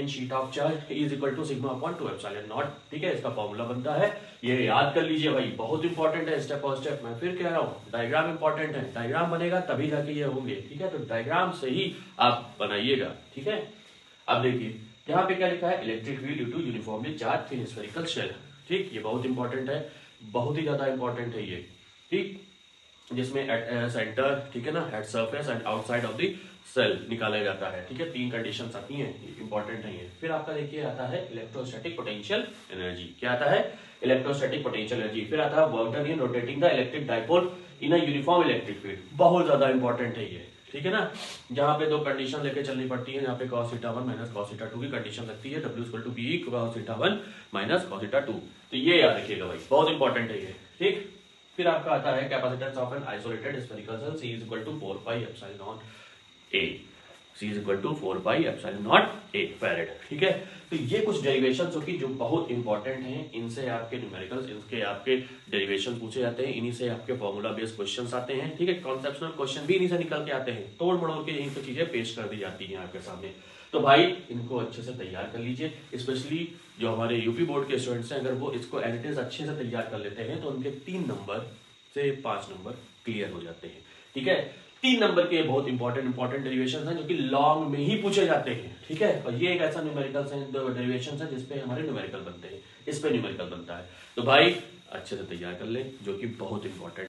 In sheet of charge is equal to sigma upon 2 epsilon nought. ठीक है, इसका formula बनता है, ये याद कर लीजिए भाई, बहुत इंपॉर्टेंट है स्टेप बाय स्टेप। मैं फिर कह रहा हूँ डायग्राम इंपॉर्टेंट है, डायग्राम बनेगा तभी जाके ये होंगे। ठीक है, तो डायग्राम से ही आप बनाइएगा। ठीक है, अब देखिए यहाँ पे क्या लिखा है, electric field due to uniformly charged thin spherical shell. ठीक, ये बहुत इंपॉर्टेंट है, बहुत ही ज्यादा इंपॉर्टेंट है ये। ठीक, जिसमें एट सेंटर, ठीक है ना, at surface and outside of the shell निकाला जाता है। ठीक है, 3 कंडीशंस आती हैं, इंपॉर्टेंट है ये। फिर आपका देखिए आता है इलेक्ट्रोस्टैटिक पोटेंशियल एनर्जी। क्या आता है, इलेक्ट्रोस्टैटिक पोटेंशियल एनर्जी। फिर आता है work done in rotating the electric dipole in a uniform electric field. बहुत ज्यादा इंपॉर्टेंट है ये। ठीक है ना, जहां पे 2 कंडीशन लेके चलनी पड़ती है, यहाँ पे cos theta 1 minus cos theta 2 की कंडीशन लगती है, W equal to B cos theta 1 minus cos theta 2। तो ये याद रखिएगा भाई, बहुत इंपॉर्टेंट है ये। ठीक, फिर आपका आता है capacitance of an isolated spherical shell, C is equal to 4 pi epsilon nought A। C is equal to 4 pi epsilon nought A farad. ठीक है, तो ये कुछ डेरिवेशंस होगी जो बहुत इंपॉर्टेंट हैं, इनसे आपके न्यूमेरिकल्स, इनके आपके डेरिवेशन पूछे जाते हैं, इन्हीं से आपके फॉर्मूला बेस्ड क्वेश्चंस आते हैं। ठीक है, कॉन्सेप्शनल क्वेश्चन भी इन्हीं से निकल के आते हैं, तोड़ मड़ोड़ के यहीं पे चीजें पेश कर दी जाती हैं आपके सामने। तो भाई इनको अच्छे से तैयार कर लीजिए, स्पेशली जो हमारे यूपी बोर्ड के स्टूडेंट्स हैं, अगर वो इसको एज इट इज अच्छे से तैयार कर लेते हैं तो उनके 3 नंबर से 5 नंबर क्लियर हो जाते हैं। ठीक है, 3 नंबर के बहुत इंपॉर्टेंट डेरिवेशंस हैं जो कि लॉन्ग में ही पूछे जाते हैं। ठीक है, और ये एक ऐसा न्यूमेरिकल्स है, डेरिवेशंस है जिसपे हमारे न्यूमेरिकल बनते हैं, इस पे न्यूमेरिकल बनता है। तो भाई अच्छे से तैयार कर ले, जो कि बहुत इंपॉर्टेंट